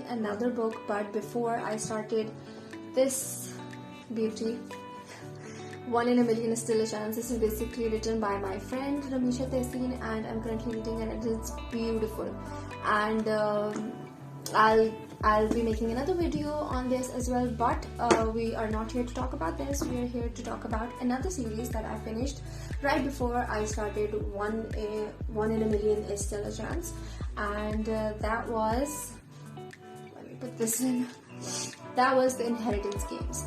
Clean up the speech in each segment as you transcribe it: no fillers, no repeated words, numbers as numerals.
reading another book, but before I started this beauty, One in a Million is Still a Chance. This is basically written by my friend Ramisha Tehseen, and I'm currently reading it, and it's beautiful. And I'll be making another video on this as well, but we are not here to talk about this. We are here to talk about another series that I finished right before I started One in a Million is Still a Chance, and that was, let me put this in, that was the Inheritance Games.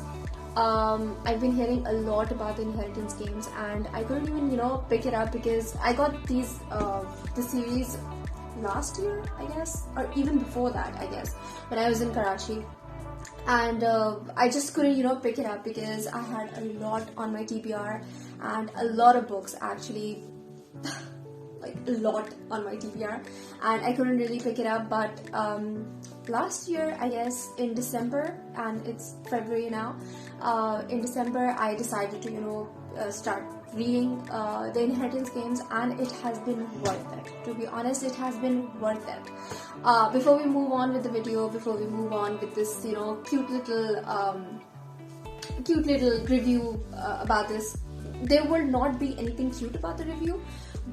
I've been hearing a lot about the Inheritance Games, and I couldn't even pick it up because I got the series last year, I guess, or even before that, I guess, when I was in Karachi, and I just couldn't pick it up because I had a lot on my TBR and a lot of books, actually like a lot on my TBR, and I couldn't really pick it up. But last year, I guess in December, and it's February now, in December I decided to start reading the Inheritance Games, and it has been worth it. To be honest, it has been worth it. Before we move on with the video, before we move on with this cute little review about this, there will not be anything cute about the review,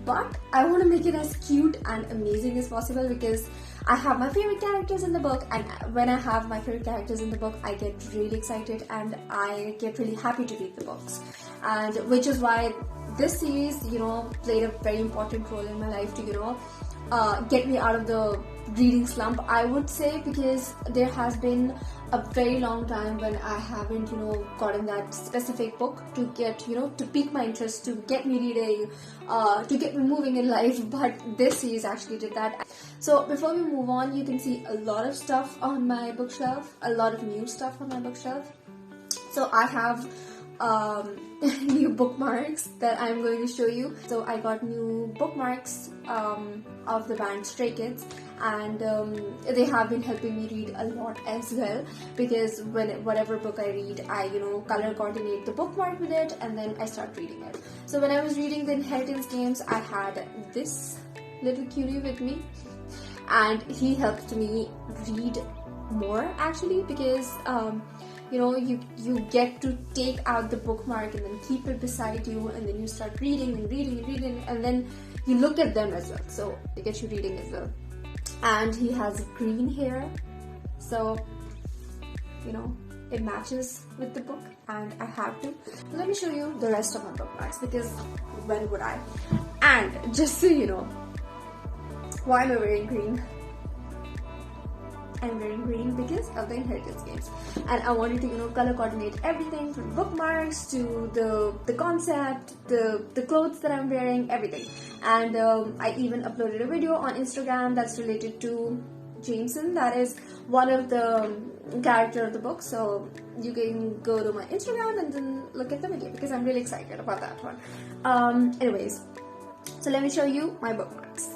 but I want to make it as cute and amazing as possible because I have my favorite characters in the book, and when I have my favorite characters in the book, I get really excited and I get really happy to read the books, and which is why this series played a very important role in my life to get me out of the reading slump, I would say, because there has been a very long time when I haven't gotten that specific book to get to pique my interest, to get me reading, to get me moving in life, but this series actually did that. So before we move on, you can see a lot of stuff on my bookshelf, a lot of new stuff on my bookshelf. So I have new bookmarks that I'm going to show you. So I got new bookmarks of the band Stray Kids, and they have been helping me read a lot as well, because whatever book I read, I color coordinate the bookmark with it, and then I start reading it. So when I was reading the Inheritance Games, I had this little cutie with me, and he helped me read more, actually, because you get to take out the bookmark and then keep it beside you, and then you start reading and reading and reading, and then you look at them as well, so they get you reading as well. And he has green hair, so it matches with the book, and I have to. Let me show you the rest of my bookmarks, because when would I? And just so you know, why am I wearing green? I'm wearing green because of the Inheritance Games, and I wanted to color coordinate everything, from bookmarks to the concept, the clothes that I'm wearing, everything. And I even uploaded a video on Instagram that's related to Jameson, that is one of the character of the book, so you can go to my Instagram and then look at the video, because I'm really excited about that one. Anyways, so let me show you my bookmarks.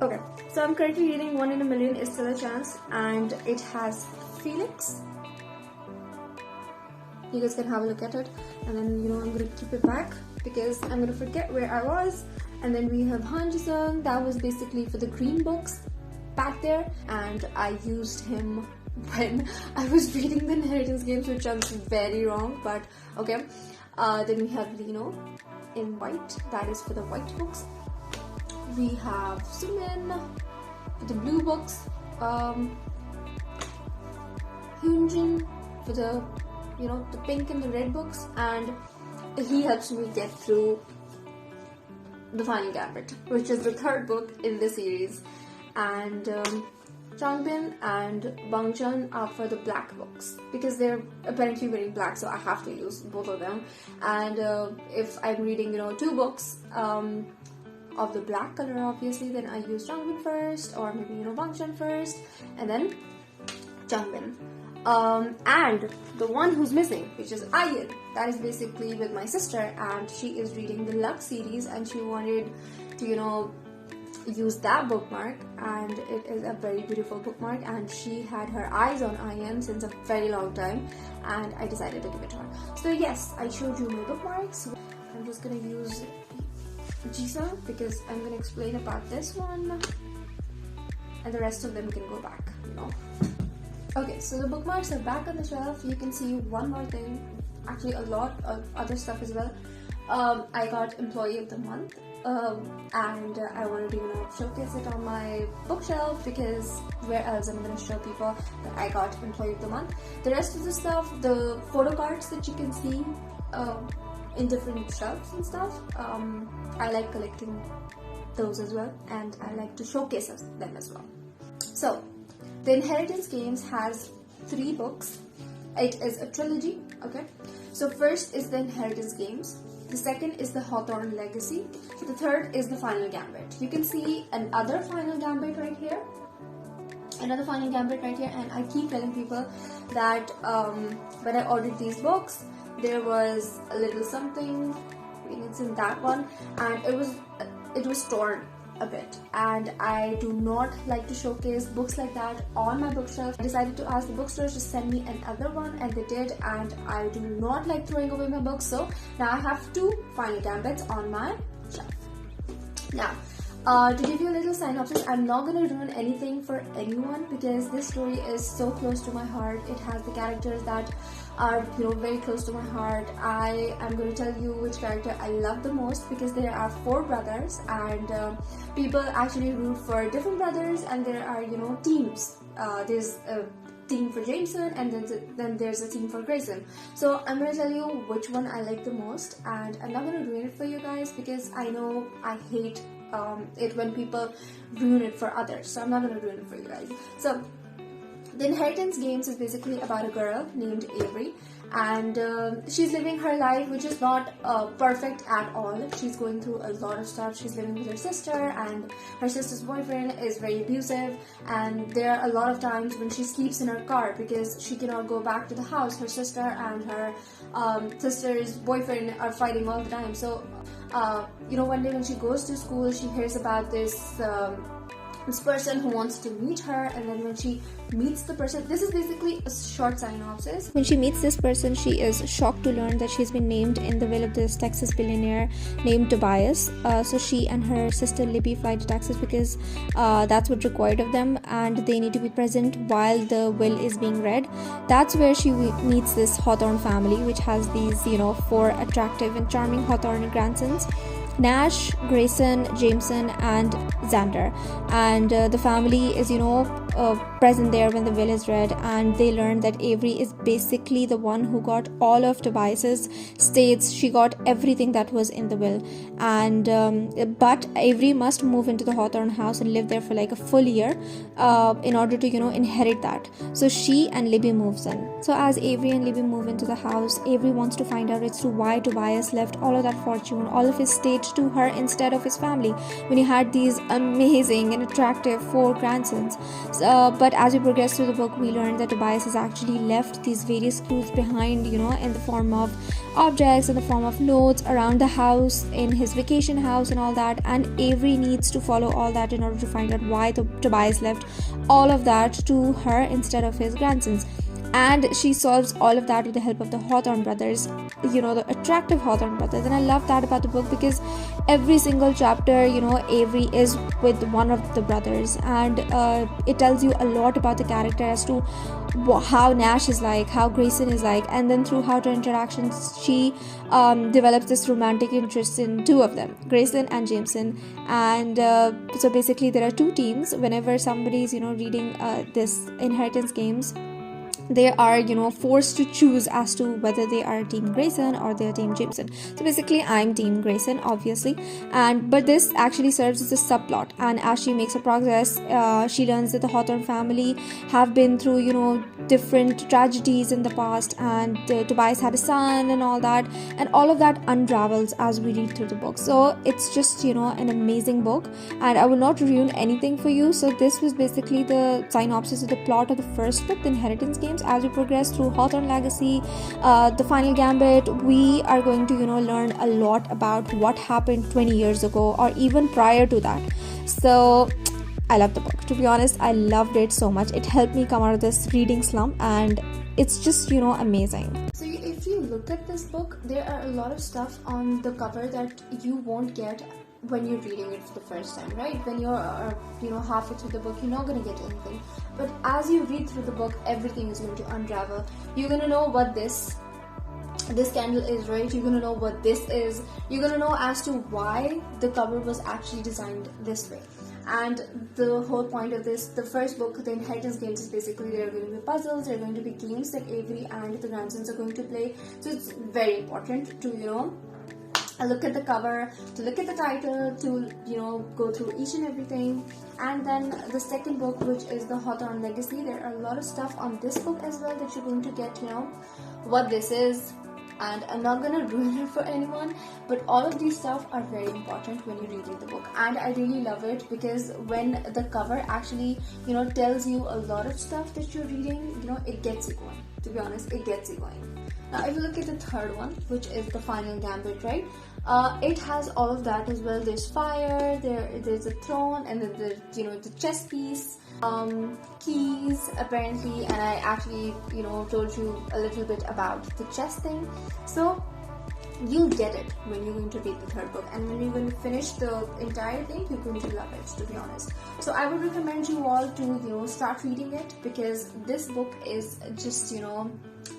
Okay, so I'm currently reading One in a Million is Still a Chance, and it has Felix. You guys can have a look at it, and then I'm going to keep it back because I'm going to forget where I was. And then we have Han Ji-sung, that was basically for the green books back there, and I used him when I was reading the Inheritance Games, which sounds very wrong, but okay. Then we have Lino in white, that is for the white books. We have Sumin for the blue books, Hyunjin for the the pink and the red books, and he helps me get through the Final Gambit, which is the third book in the series. And Changbin and Bangchan are for the black books, because they're apparently wearing black, so I have to use both of them. And if I'm reading two books of the black color, obviously, then I use Changbin first, or maybe Bangchan first, and then Changbin. And the one who's missing, which is Ayan, that is basically with my sister, and she is reading the Love series, and she wanted to use that bookmark, and it is a very beautiful bookmark, and she had her eyes on Ayan since a very long time, and I decided to give it to her. So yes, I showed you my bookmarks. I'm just gonna use Jisa because I'm gonna explain about this one. and the rest of them can go back, Okay, so the bookmarks are back on the shelf. You can see one more thing, actually a lot of other stuff as well. I got Employee of the Month, and I wanted to showcase it on my bookshelf, because where else I'm going to show people that I got Employee of the Month. The rest of the stuff, the photo cards that you can see in different shelves and stuff, I like collecting those as well, and I like to showcase them as well. So the Inheritance Games has 3 books. It is a trilogy. Okay, so first is the Inheritance Games, the second is the Hawthorne Legacy, the third is the Final Gambit. You can see another Final Gambit right here, and I keep telling people that when I ordered these books, there was a little something, it's in that one, and it was torn a bit, and I do not like to showcase books like that on my bookshelf. I decided to ask the bookstores to send me another one, and they did, and I do not like throwing away my books, so now I have 2 Final Gambits on my shelf. Now, to give you a little synopsis, I'm not going to ruin anything for anyone, because this story is so close to my heart. It has the characters that are very close to my heart. I am going to tell you which character I love the most, because there are 4 brothers, and people actually root for different brothers, and there are teams. There's a team for Jameson, and then there's a team for Grayson. So I'm going to tell you which one I like the most, and I'm not going to ruin it for you guys, because I know I hate it when people ruin it for others, so I'm not going to ruin it for you guys. So the Inheritance Games is basically about a girl named Avery, and she's living her life, which is not perfect at all. She's going through a lot of stuff. She's living with her sister, and her sister's boyfriend is very abusive, and there are a lot of times when she sleeps in her car because she cannot go back to the house. Her sister and her sister's boyfriend are fighting all the time. So one day when she goes to school, she hears about this person who wants to meet her, and then when she meets the person, this is basically a short synopsis. When she meets this person, she is shocked to learn that she's been named in the will of this Texas billionaire named Tobias. So she and her sister Libby fly to Texas because that's what's required of them, and they need to be present while the will is being read. That's where she meets this Hawthorne family, which has these 4 attractive and charming Hawthorne grandsons: Nash, Grayson, Jameson, and Xander. And the family is present there when the will is read, and they learn that Avery is basically the one who got all of Tobias's states. She got everything that was in the will, and but Avery must move into the Hawthorne house and live there for like a full year in order to inherit that. So she and Libby moves in. So as Avery and Libby move into the house, Avery wants to find out as to why Tobias left all of that fortune, all of his state, to her instead of his family, when he had these amazing and attractive 4 grandsons. But as we progress through the book, we learn that Tobias has actually left these various clues behind, in the form of objects, in the form of notes around the house, in his vacation house and all that, and Avery needs to follow all that in order to find out why Tobias left all of that to her instead of his grandsons. And she solves all of that with the help of the Hawthorne brothers, the attractive Hawthorne brothers. And I love that about the book, because every single chapter, Avery is with one of the brothers, and it tells you a lot about the character as to how Nash is like, how Grayson is like, and then throughout her interactions, she develops this romantic interest in 2 of them, Grayson and Jameson. And so basically there are 2 teams. Whenever somebody's reading this Inheritance Games, they are forced to choose as to whether they are team Grayson or they are team Jameson. So basically I'm team Grayson, obviously, but this actually serves as a subplot. And as she makes her progress, she learns that the Hawthorne family have been through different tragedies in the past, and Tobias had a son and all that, and all of that unravels as we read through the book. So it's just an amazing book, and I will not ruin anything for you. So this was basically the synopsis of the plot of the first book, The Inheritance Games. As we progress through Hawthorne Legacy, the Final Gambit, we are going to learn a lot about what happened 20 years ago or even prior to that. So I love the book. To be honest, I loved it so much. It helped me come out of this reading slump, and it's just amazing. So if you look at this book, there are a lot of stuff on the cover that you won't get when you're reading it for the first time, right? When you're halfway through the book, you're not going to get anything. But as you read through the book, everything is going to unravel. You're going to know what this candle is, right? You're going to know what this is. You're going to know as to why the cover was actually designed this way. And the whole point of this, the first book, the Inheritance Games, is basically there are going to be puzzles, there are going to be games that Avery and the grandsons are going to play. So it's very important to look at the cover, to look at the title, to go through each and everything. And then the second book, which is the Hawthorne Legacy, there are a lot of stuff on this book as well that you're going to get, what this is. And I'm not gonna ruin it for anyone, but all of these stuff are very important when you're reading the book. And I really love it because when the cover actually tells you a lot of stuff that you're reading, it gets you going. To be honest, it gets you going. Now if you look at the third one, which is the Final Gambit, right? It has all of that as well. There's fire, there's a throne, and then the chess piece, keys apparently, and I actually told you a little bit about the chess thing. So you'll get it when you're going to read the third book, and when you're going to finish the entire thing, you're going to love it, to be honest. So I would recommend you all to start reading it, because this book is just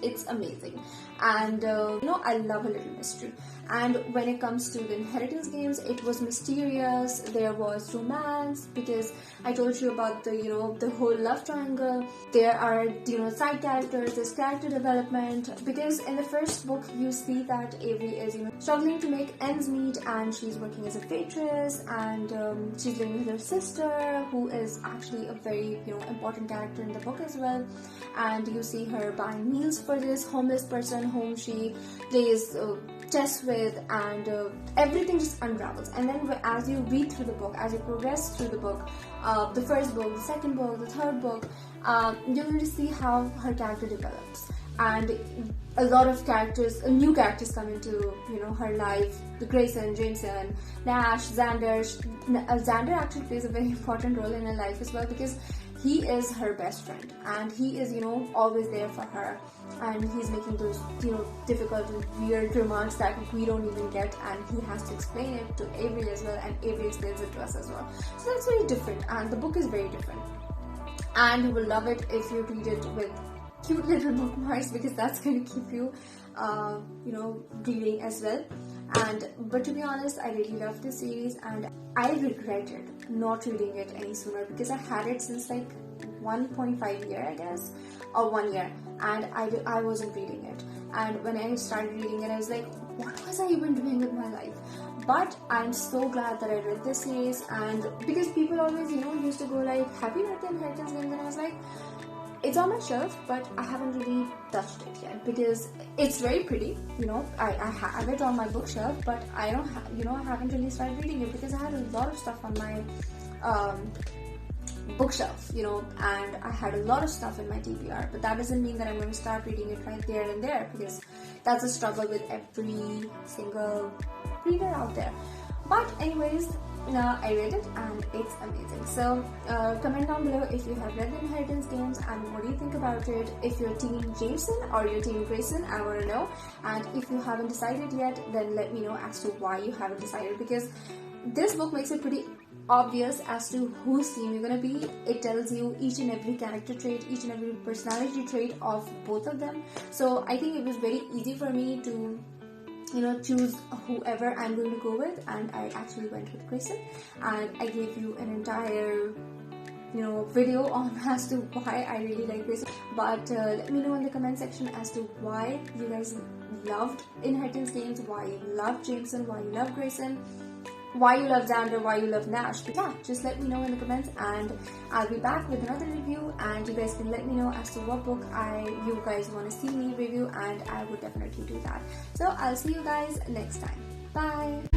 it's amazing. And I love a little mystery. And when it comes to the Inheritance Games, it was mysterious, there was romance, because I told you about the whole love triangle. There are side characters, there's character development, because in the first book you see that Avery is struggling to make ends meet, and she's working as a waitress, and she's living with her sister, who is actually a very important character in the book as well. And you see her buying meals for this homeless person whom she plays chess with, and everything just unravels. And then as you read through the book, as you progress through the book, the first book, the second book, the third book, you're going to see how her character develops. And a lot of new characters come into her life. The Grayson, Jameson, Nash, Xander. Xander actually plays a very important role in her life as well, because he is her best friend, and he is always there for her, and he's making those difficult and weird remarks that we don't even get, and he has to explain it to Avery as well, and Avery explains it to us as well. So that's very different, and the book is very different, and you will love it if you read it with cute little bookmarks, because that's going to keep you reading as well. But to be honest, I really love this series, and I regretted not reading it any sooner, because I had it since like 1.5 year, I guess, or 1 year, and I wasn't reading it. And when I started reading it, I was like, what was I even doing with my life? But I'm so glad that I read this series, and because people always used to go like, have you read the Inheritance Games? And I was like, it's on my shelf, but I haven't really touched it yet, because it's very pretty. I have it on my bookshelf, but I don't I haven't really started reading it, because I had a lot of stuff on my bookshelf, and I had a lot of stuff in my TBR. But that doesn't mean that I'm going to start reading it right there and there, because that's a struggle with every single reader out there. But anyways, I read it and it's amazing. So comment down below if you have read the Inheritance Games and what do you think about it. If you're team Jameson or you're team Grayson, I want to know. And if you haven't decided yet, then let me know as to why you haven't decided, because this book makes it pretty obvious as to whose team you're gonna be. It tells you each and every character trait, each and every personality trait of both of them. So I think it was very easy for me to choose whoever I'm going to go with, and I actually went with Grayson, and I gave you an entire video on as to why I really like Grayson. But let me know in the comment section as to why you guys loved Inheritance Games, why you love Jameson, why you love Grayson, why you love Xander, why you love Nash. But yeah, just let me know in the comments, and I'll be back with another review, and you guys can let me know as to what book you guys want to see me review, and I would definitely do that. So I'll see you guys next time. Bye.